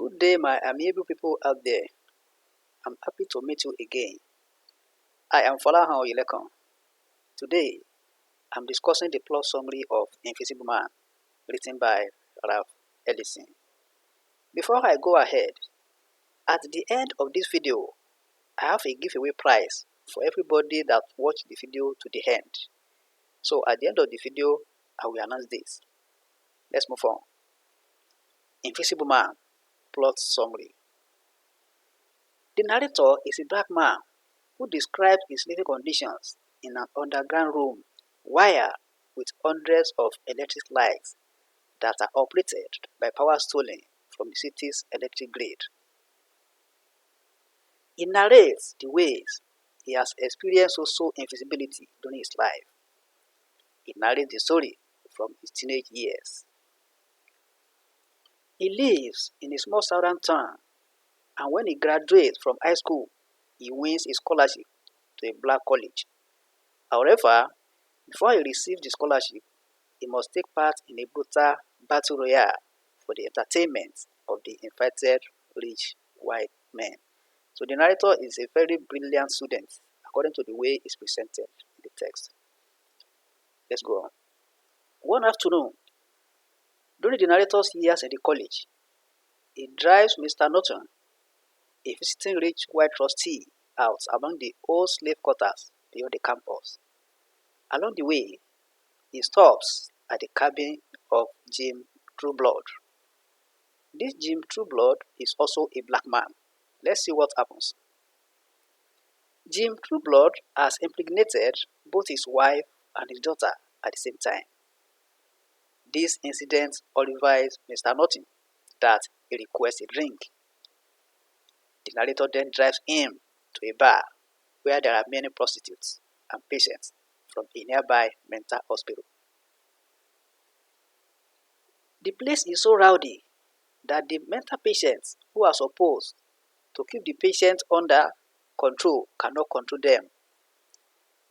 Good day, my amiable people out there. I'm happy to meet you again. I am Folahan Oyelekon. Today, I'm discussing the plot summary of Invisible Man, written by Ralph Ellison. Before I go ahead, at the end of this video, I have a giveaway prize for everybody that watched the video to the end. So at the end of the video, I will announce this. Let's move on. Invisible Man, plot summary. The narrator is a black man who describes his living conditions in an underground room wired with hundreds of electric lights that are operated by power stolen from the city's electric grid. He narrates the ways he has experienced social invisibility during his life. He narrates the story from his teenage years. He lives in a small southern town, and when he graduates from high school, he wins a scholarship to a black college. However, before he receives the scholarship, he must take part in a brutal battle royale for the entertainment of the invited rich white men. So the narrator is a very brilliant student according to the way it's presented in the text. Let's go on. One afternoon, during the narrator's years in the college, he drives Mr. Norton, a visiting rich white trustee, out among the old slave quarters beyond the campus. Along the way, he stops at the cabin of Jim Trueblood. This Jim Trueblood is also a black man. Let's see what happens. Jim Trueblood has impregnated both his wife and his daughter at the same time. This incident horrifies Mr. Norton that he requests a drink. The narrator then drives him to a bar where there are many prostitutes and patients from a nearby mental hospital. The place is so rowdy that the mental patients who are supposed to keep the patient under control cannot control them.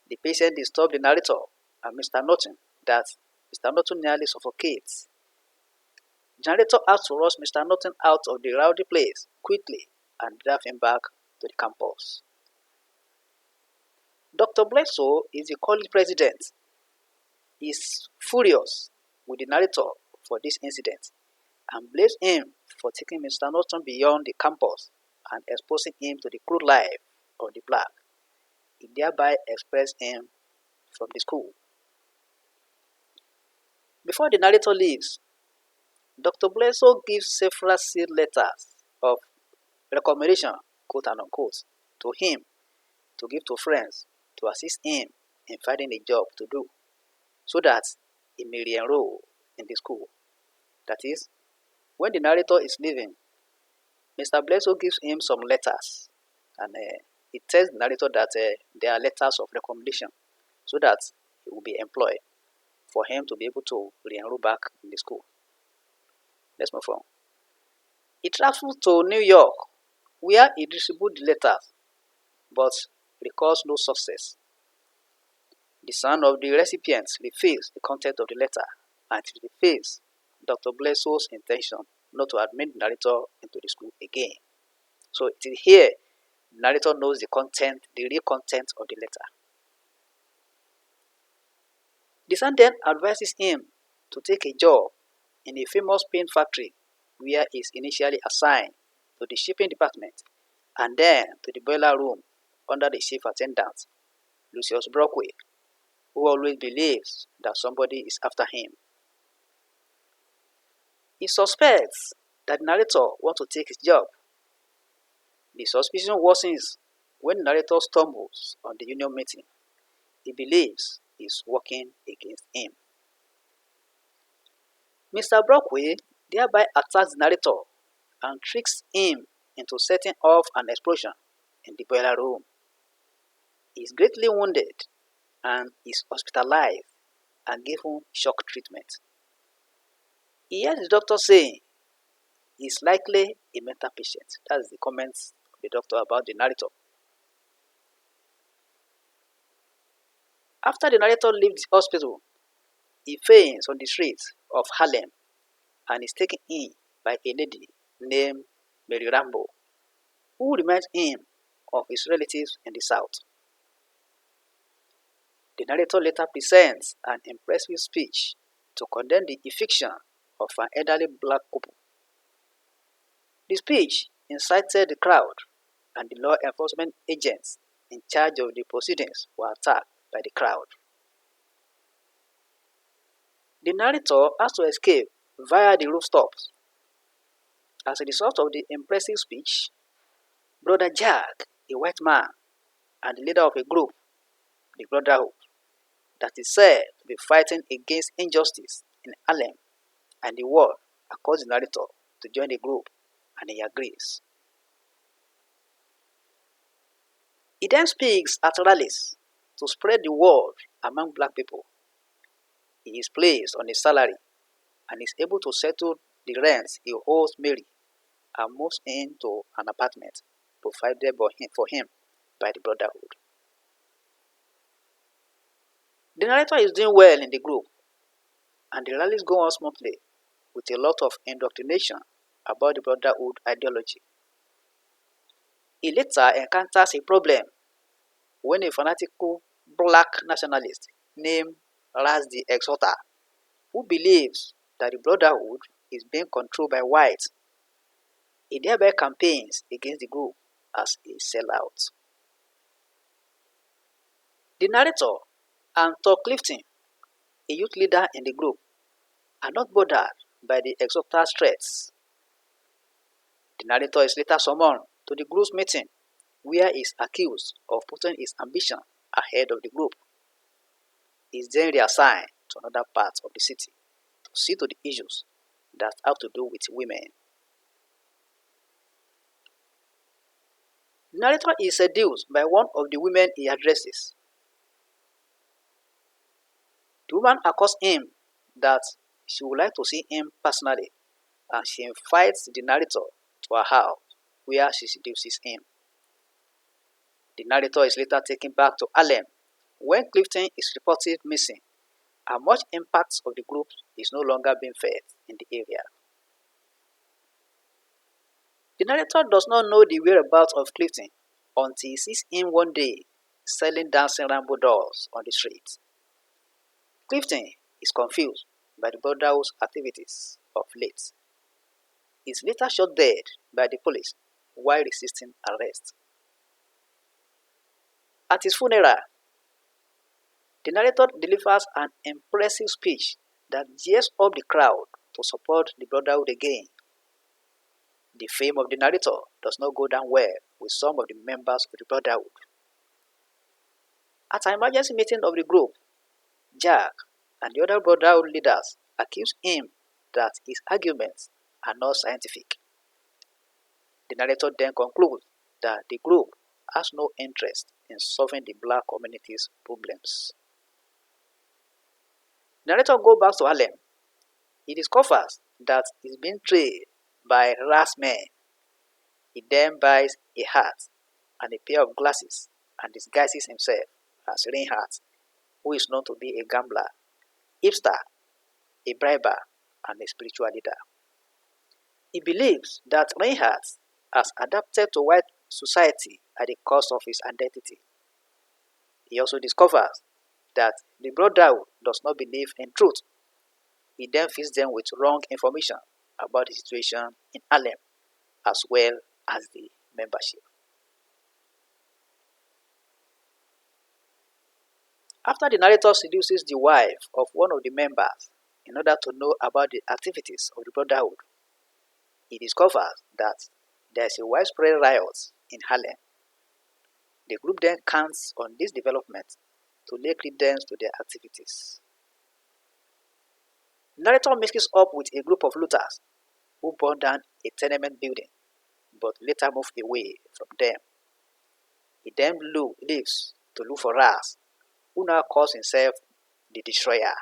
The patient disturbs the narrator and Mr. Norton that Mr. Norton nearly suffocates. The narrator has to rush Mr. Norton out of the rowdy place quickly and drive him back to the campus. Dr. Bledsoe is the college president. He is furious with the narrator for this incident and blames him for taking Mr. Norton beyond the campus and exposing him to the crude life of the black. He thereby expels him from the school. Before the narrator leaves, Dr. Bledsoe gives several sealed letters of recommendation, quote and unquote, to him to give to friends to assist him in finding a job to do so that he may re-enroll in the school. That is, when the narrator is leaving, Mr. Bledsoe gives him some letters and he tells the narrator that they are letters of recommendation so that he will be employed for him to be able to re-enroll back in the school. Let's move on. He travels to New York where he distributes the letters but records no success. The son of the recipient reveals the content of the letter and it reveals Dr. Bledsoe's intention not to admit the narrator into the school again. So it is here the narrator knows the content, the real content of the letter. The son then advises him to take a job in a famous paint factory where he is initially assigned to the shipping department and then to the boiler room under the chief attendant, Lucius Brockway, who always believes that somebody is after him. He suspects that the narrator wants to take his job. The suspicion worsens when the narrator stumbles on the union meeting. He believes he is working against him. Mr. Brockway thereby attacks the narrator and tricks him into setting off an explosion in the boiler room. He is greatly wounded and is hospitalized and given shock treatment. He hears the doctor saying he is likely a mental patient. That's the comments of the doctor about the narrator. After the narrator leaves the hospital, he faints on the streets of Harlem and is taken in by a lady named Mary Rambo, who reminds him of his relatives in the South. The narrator later presents an impressive speech to condemn the eviction of an elderly black couple. The speech incited the crowd, and the law enforcement agents in charge of the proceedings were attacked by the crowd. The narrator has to escape via the rooftops. As a result of the impressive speech, Brother Jack, a white man and the leader of a group, the Brotherhood, that is said to be fighting against injustice in Harlem and the world, accuses the narrator to join the group, and he agrees. He then speaks at rallies to spread the word among black people. He is placed on a salary and is able to settle the rent he owes Mary and moves into an apartment provided for him by the Brotherhood. The narrator is doing well in the group, and the rallies go on smoothly with a lot of indoctrination about the Brotherhood ideology. He later encounters a problem when a fanatical black nationalist named Ras the Exhorter, who believes that the Brotherhood is being controlled by whites, he thereby campaigns against the group as a sellout. The narrator and Todd Clifton, a youth leader in the group, are not bothered by the Exhorter's threats. The narrator is later summoned to the group's meeting, where he is accused of putting his ambition ahead of the group. He is then reassigned to another part of the city to see to the issues that have to do with women. The narrator is seduced by one of the women he addresses. The woman accuses him that she would like to see him personally, and she invites the narrator to her house, where she seduces him. The narrator is later taken back to Harlem when Clifton is reported missing, and much impact of the group is no longer being felt in the area. The narrator does not know the whereabouts of Clifton until he sees him one day selling dancing Rambo dolls on the street. Clifton is confused by the Brotherhood's activities of late. He is later shot dead by the police while resisting arrest. At his funeral, the narrator delivers an impressive speech that jeers up the crowd to support the Brotherhood again. The fame of the narrator does not go down well with some of the members of the Brotherhood. At an emergency meeting of the group, Jack and the other Brotherhood leaders accuse him that his arguments are not scientific. The narrator then concludes that the group has no interest in solving the black community's problems. The narrator goes back to Harlem. He discovers that he's being trailed by Ras men. He then buys a hat and a pair of glasses and disguises himself as Reinhardt, who is known to be a gambler, hipster, a briber, and a spiritual leader. He believes that Reinhardt has adapted to white society at the cost of his identity. He also discovers that the Brotherhood does not believe in truth. He then feeds them with wrong information about the situation in Harlem as well as the membership. After the narrator seduces the wife of one of the members in order to know about the activities of the Brotherhood, he discovers that there is a widespread riot in Harlem. The group then counts on this development to lay credence to their activities. The narrator mixes up with a group of looters who burn down a tenement building but later move away from them. He then leaves to look for Ras, who now calls himself the Destroyer.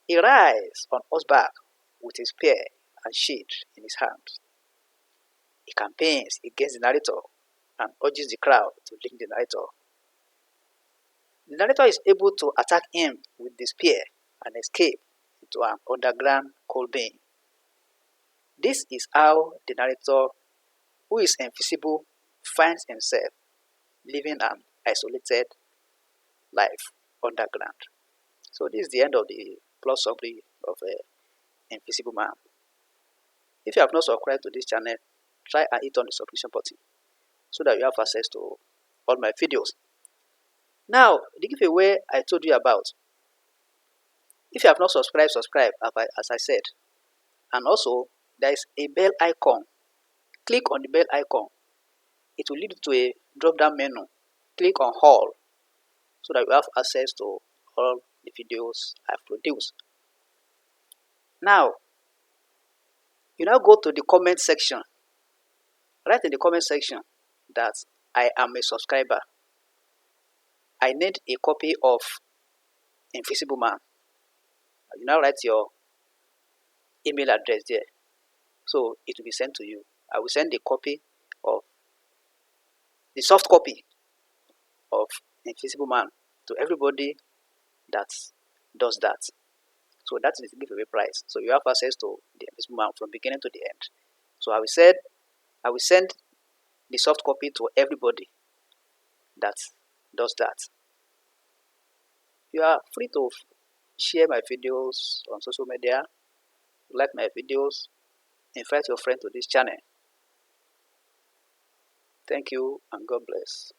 He rides on horseback with his spear and shield in his hand. He campaigns against the narrator and urges the crowd to lynch the narrator. The narrator is able to attack him with the spear and escape into an underground coal bin. This is how the narrator who is invisible finds himself living an isolated life underground. So this is the end of the plot summary of Invisible Man. If you have not subscribed to this channel, try and hit on the subscription button so that you have access to all my videos. Now, the giveaway I told you about. If you have not subscribed, subscribe as I said. And also, there is a bell icon. Click on the bell icon. It will lead to a drop-down menu. Click on all so that you have access to all the videos I've produced. Now, you now go to the comment section. Write in the comment section that I am a subscriber. I need a copy of Invisible Man. You now write your email address there. So it will be sent to you. I will send a copy of the soft copy of Invisible Man to everybody that does that. So that is the giveaway prize. So you have access to the Invisible Man from beginning to the end. So I will send the soft copy to everybody that does that. You are free to share my videos on social media, like my videos, invite your friend to this channel. Thank you and God bless.